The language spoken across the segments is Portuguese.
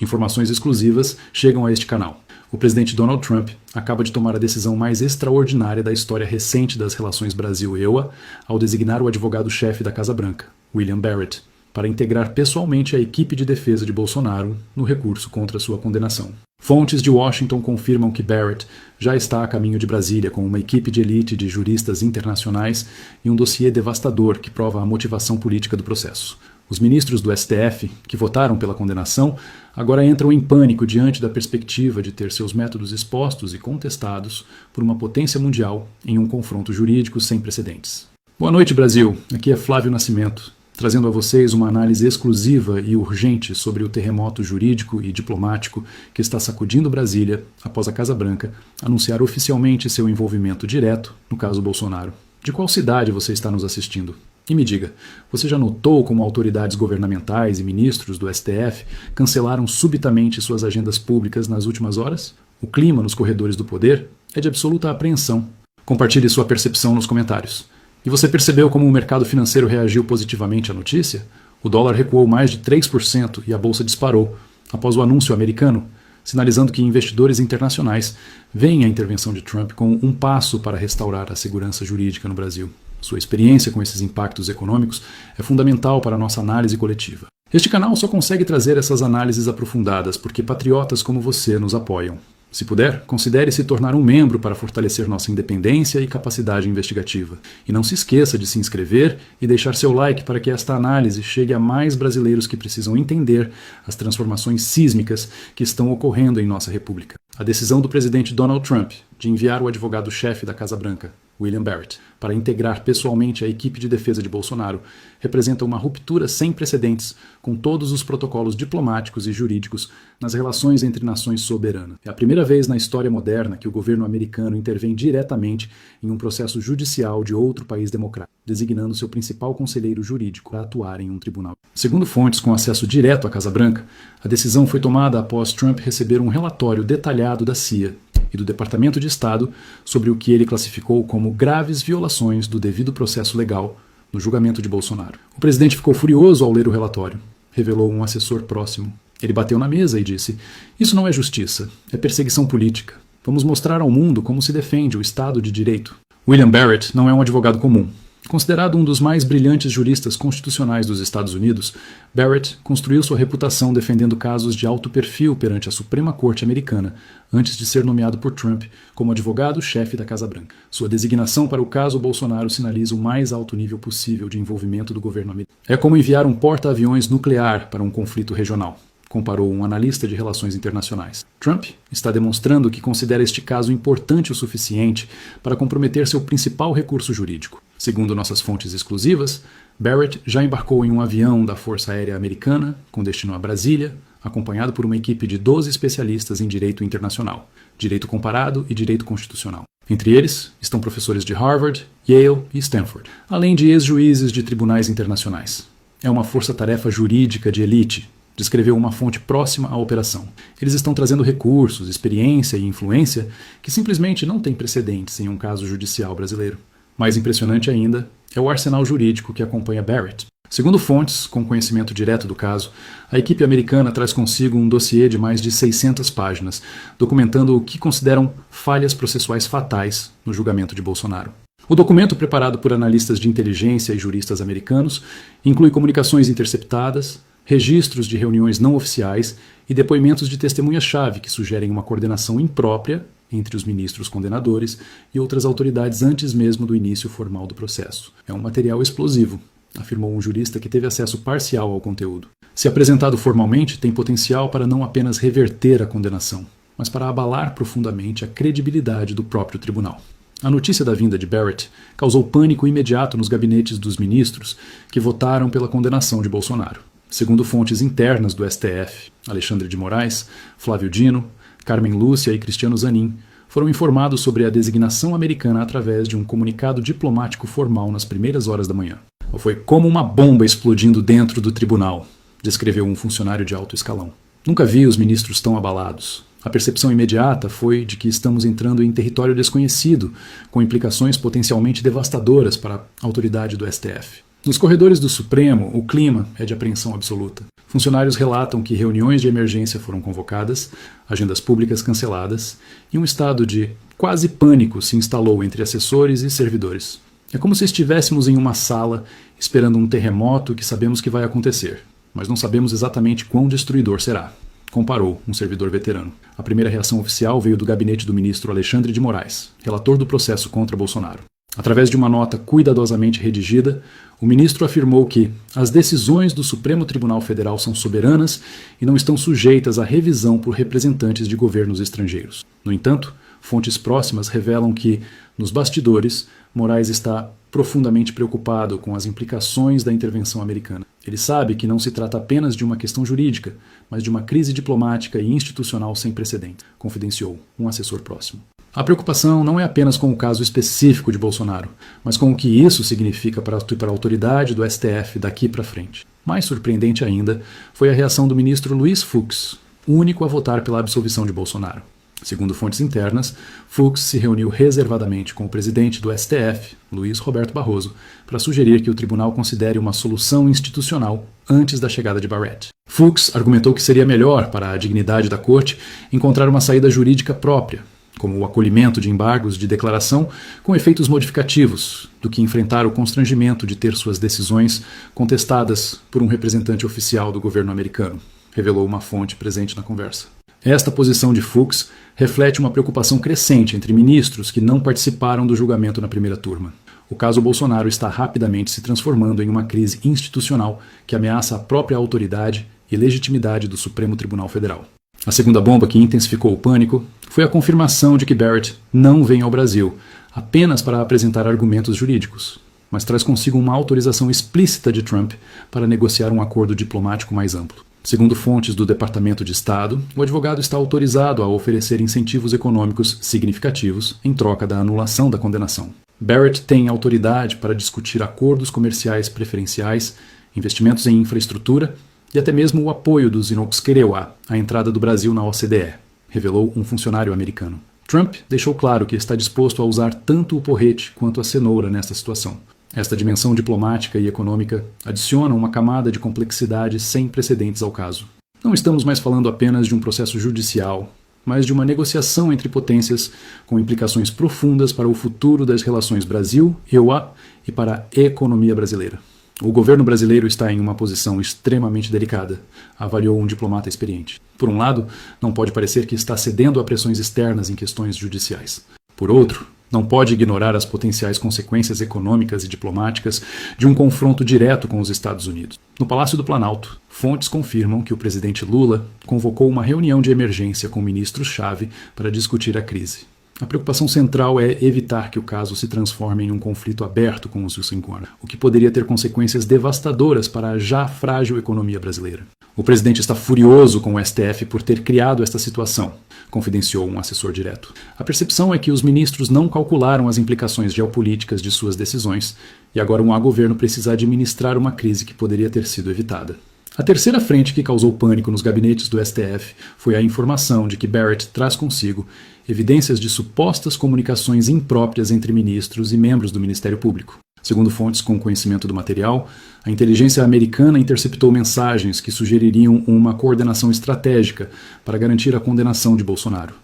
Informações exclusivas chegam a este canal. O presidente Donald Trump acaba de tomar a decisão mais extraordinária da história recente das relações Brasil-EUA ao designar o advogado-chefe da Casa Branca, William Barrett, para integrar pessoalmente a equipe de defesa de Bolsonaro no recurso contra sua condenação. Fontes de Washington confirmam que Barrett já está a caminho de Brasília com uma equipe de elite de juristas internacionais e um dossiê devastador que prova a motivação política do processo. Os ministros do STF, que votaram pela condenação, agora entram em pânico diante da perspectiva de ter seus métodos expostos e contestados por uma potência mundial em um confronto jurídico sem precedentes. Boa noite, Brasil. Aqui é Flávio Nascimento, trazendo a vocês uma análise exclusiva e urgente sobre o terremoto jurídico e diplomático que está sacudindo Brasília após a Casa Branca anunciar oficialmente seu envolvimento direto no caso Bolsonaro. De qual cidade você está nos assistindo? E me diga, você já notou como autoridades governamentais e ministros do STF cancelaram subitamente suas agendas públicas nas últimas horas? O clima nos corredores do poder é de absoluta apreensão. Compartilhe sua percepção nos comentários. E você percebeu como o mercado financeiro reagiu positivamente à notícia? O dólar recuou mais de 3% e a bolsa disparou após o anúncio americano, sinalizando que investidores internacionais veem a intervenção de Trump como um passo para restaurar a segurança jurídica no Brasil. Sua experiência com esses impactos econômicos é fundamental para a nossa análise coletiva. Este canal só consegue trazer essas análises aprofundadas porque patriotas como você nos apoiam. Se puder, considere se tornar um membro para fortalecer nossa independência e capacidade investigativa. E não se esqueça de se inscrever e deixar seu like para que esta análise chegue a mais brasileiros que precisam entender as transformações sísmicas que estão ocorrendo em nossa república. A decisão do presidente Donald Trump de enviar o advogado-chefe da Casa Branca, William Barrett, para integrar pessoalmente a equipe de defesa de Bolsonaro, representa uma ruptura sem precedentes com todos os protocolos diplomáticos e jurídicos nas relações entre nações soberanas. É a primeira vez na história moderna que o governo americano intervém diretamente em um processo judicial de outro país democrático, designando seu principal conselheiro jurídico para atuar em um tribunal. Segundo fontes com acesso direto à Casa Branca, a decisão foi tomada após Trump receber um relatório detalhado da CIA e do Departamento de Estado sobre o que ele classificou como graves violações do devido processo legal no julgamento de Bolsonaro. O presidente ficou furioso ao ler o relatório, revelou um assessor próximo. Ele bateu na mesa e disse: "Isso não é justiça, é perseguição política. Vamos mostrar ao mundo como se defende o Estado de Direito." William Barrett não é um advogado comum. Considerado um dos mais brilhantes juristas constitucionais dos Estados Unidos, Barrett construiu sua reputação defendendo casos de alto perfil perante a Suprema Corte americana, antes de ser nomeado por Trump como advogado-chefe da Casa Branca. Sua designação para o caso Bolsonaro sinaliza o mais alto nível possível de envolvimento do governo americano. É como enviar um porta-aviões nuclear para um conflito regional, comparou um analista de relações internacionais. Trump está demonstrando que considera este caso importante o suficiente para comprometer seu principal recurso jurídico. Segundo nossas fontes exclusivas, Barrett já embarcou em um avião da Força Aérea Americana, com destino a Brasília, acompanhado por uma equipe de 12 especialistas em direito internacional, direito comparado e direito constitucional. Entre eles estão professores de Harvard, Yale e Stanford, além de ex-juízes de tribunais internacionais. É uma força-tarefa jurídica de elite, descreveu uma fonte próxima à operação. Eles estão trazendo recursos, experiência e influência que simplesmente não têm precedentes em um caso judicial brasileiro. Mais impressionante ainda é o arsenal jurídico que acompanha Barrett. Segundo fontes com conhecimento direto do caso, a equipe americana traz consigo um dossiê de mais de 600 páginas, documentando o que consideram falhas processuais fatais no julgamento de Bolsonaro. O documento, preparado por analistas de inteligência e juristas americanos, inclui comunicações interceptadas, registros de reuniões não oficiais e depoimentos de testemunhas-chave que sugerem uma coordenação imprópria entre os ministros condenadores e outras autoridades antes mesmo do início formal do processo. É um material explosivo, afirmou um jurista que teve acesso parcial ao conteúdo. Se apresentado formalmente, tem potencial para não apenas reverter a condenação, mas para abalar profundamente a credibilidade do próprio tribunal. A notícia da vinda de Barrett causou pânico imediato nos gabinetes dos ministros que votaram pela condenação de Bolsonaro. Segundo fontes internas do STF, Alexandre de Moraes, Flávio Dino, Carmen Lúcia e Cristiano Zanin foram informados sobre a designação americana através de um comunicado diplomático formal nas primeiras horas da manhã. Foi como uma bomba explodindo dentro do tribunal, descreveu um funcionário de alto escalão. Nunca vi os ministros tão abalados. A percepção imediata foi de que estamos entrando em território desconhecido, com implicações potencialmente devastadoras para a autoridade do STF. Nos corredores do Supremo, o clima é de apreensão absoluta. Funcionários relatam que reuniões de emergência foram convocadas, agendas públicas canceladas e um estado de quase pânico se instalou entre assessores e servidores. É como se estivéssemos em uma sala esperando um terremoto que sabemos que vai acontecer, mas não sabemos exatamente quão destruidor será, comparou um servidor veterano. A primeira reação oficial veio do gabinete do ministro Alexandre de Moraes, relator do processo contra Bolsonaro. Através de uma nota cuidadosamente redigida, o ministro afirmou que as decisões do Supremo Tribunal Federal são soberanas e não estão sujeitas à revisão por representantes de governos estrangeiros. No entanto, fontes próximas revelam que, nos bastidores, Moraes está profundamente preocupado com as implicações da intervenção americana. Ele sabe que não se trata apenas de uma questão jurídica, mas de uma crise diplomática e institucional sem precedentes, confidenciou um assessor próximo. A preocupação não é apenas com o caso específico de Bolsonaro, mas com o que isso significa para a autoridade do STF daqui para frente. Mais surpreendente ainda foi a reação do ministro Luiz Fux, o único a votar pela absolvição de Bolsonaro. Segundo fontes internas, Fux se reuniu reservadamente com o presidente do STF, Luiz Roberto Barroso, para sugerir que o tribunal considere uma solução institucional antes da chegada de Barrett. Fux argumentou que seria melhor para a dignidade da corte encontrar uma saída jurídica própria, como o acolhimento de embargos de declaração com efeitos modificativos, do que enfrentar o constrangimento de ter suas decisões contestadas por um representante oficial do governo americano, revelou uma fonte presente na conversa. Esta posição de Fux reflete uma preocupação crescente entre ministros que não participaram do julgamento na primeira turma. O caso Bolsonaro está rapidamente se transformando em uma crise institucional que ameaça a própria autoridade e legitimidade do Supremo Tribunal Federal. A segunda bomba que intensificou o pânico foi a confirmação de que Barrett não vem ao Brasil apenas para apresentar argumentos jurídicos, mas traz consigo uma autorização explícita de Trump para negociar um acordo diplomático mais amplo. Segundo fontes do Departamento de Estado, o advogado está autorizado a oferecer incentivos econômicos significativos em troca da anulação da condenação. Barrett tem autoridade para discutir acordos comerciais preferenciais, investimentos em infraestrutura e até mesmo o apoio dos Inox Kerewa à entrada do Brasil na OCDE, revelou um funcionário americano. Trump deixou claro que está disposto a usar tanto o porrete quanto a cenoura nesta situação. Esta dimensão diplomática e econômica adiciona uma camada de complexidade sem precedentes ao caso. Não estamos mais falando apenas de um processo judicial, mas de uma negociação entre potências com implicações profundas para o futuro das relações Brasil-EUA e para a economia brasileira. O governo brasileiro está em uma posição extremamente delicada, avaliou um diplomata experiente. Por um lado, não pode parecer que está cedendo a pressões externas em questões judiciais. Por outro, não pode ignorar as potenciais consequências econômicas e diplomáticas de um confronto direto com os Estados Unidos. No Palácio do Planalto, fontes confirmam que o presidente Lula convocou uma reunião de emergência com ministros-chave para discutir a crise. A preocupação central é evitar que o caso se transforme em um conflito aberto com os 50, o que poderia ter consequências devastadoras para a já frágil economia brasileira. O presidente está furioso com o STF por ter criado esta situação, confidenciou um assessor direto. A percepção é que os ministros não calcularam as implicações geopolíticas de suas decisões e agora um governo precisa administrar uma crise que poderia ter sido evitada. A terceira frente que causou pânico nos gabinetes do STF foi a informação de que Barrett traz consigo evidências de supostas comunicações impróprias entre ministros e membros do Ministério Público. Segundo fontes com conhecimento do material, a inteligência americana interceptou mensagens que sugeririam uma coordenação estratégica para garantir a condenação de Bolsonaro.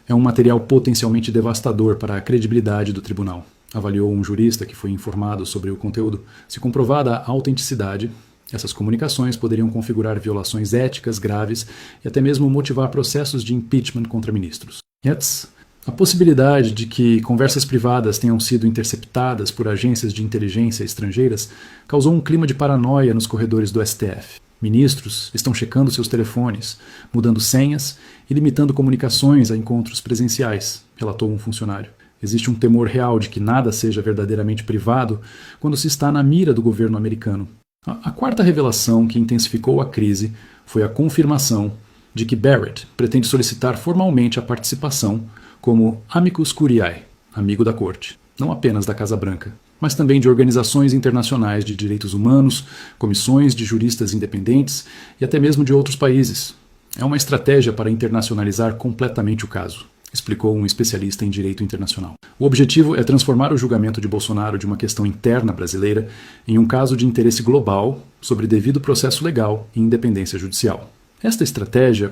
É um material potencialmente devastador para a credibilidade do tribunal, avaliou um jurista que foi informado sobre o conteúdo. Se comprovada a autenticidade, essas comunicações poderiam configurar violações éticas graves e até mesmo motivar processos de impeachment contra ministros. A possibilidade de que conversas privadas tenham sido interceptadas por agências de inteligência estrangeiras causou um clima de paranoia nos corredores do STF. Ministros estão checando seus telefones, mudando senhas e limitando comunicações a encontros presenciais, relatou um funcionário. Existe um temor real de que nada seja verdadeiramente privado quando se está na mira do governo americano. A quarta revelação que intensificou a crise foi a confirmação de que Barrett pretende solicitar formalmente a participação como amicus curiae, amigo da corte, não apenas da Casa Branca, mas também de organizações internacionais de direitos humanos, comissões de juristas independentes e até mesmo de outros países. É uma estratégia para internacionalizar completamente o caso, explicou um especialista em direito internacional. O objetivo é transformar o julgamento de Bolsonaro de uma questão interna brasileira em um caso de interesse global sobre devido processo legal e independência judicial. Esta estratégia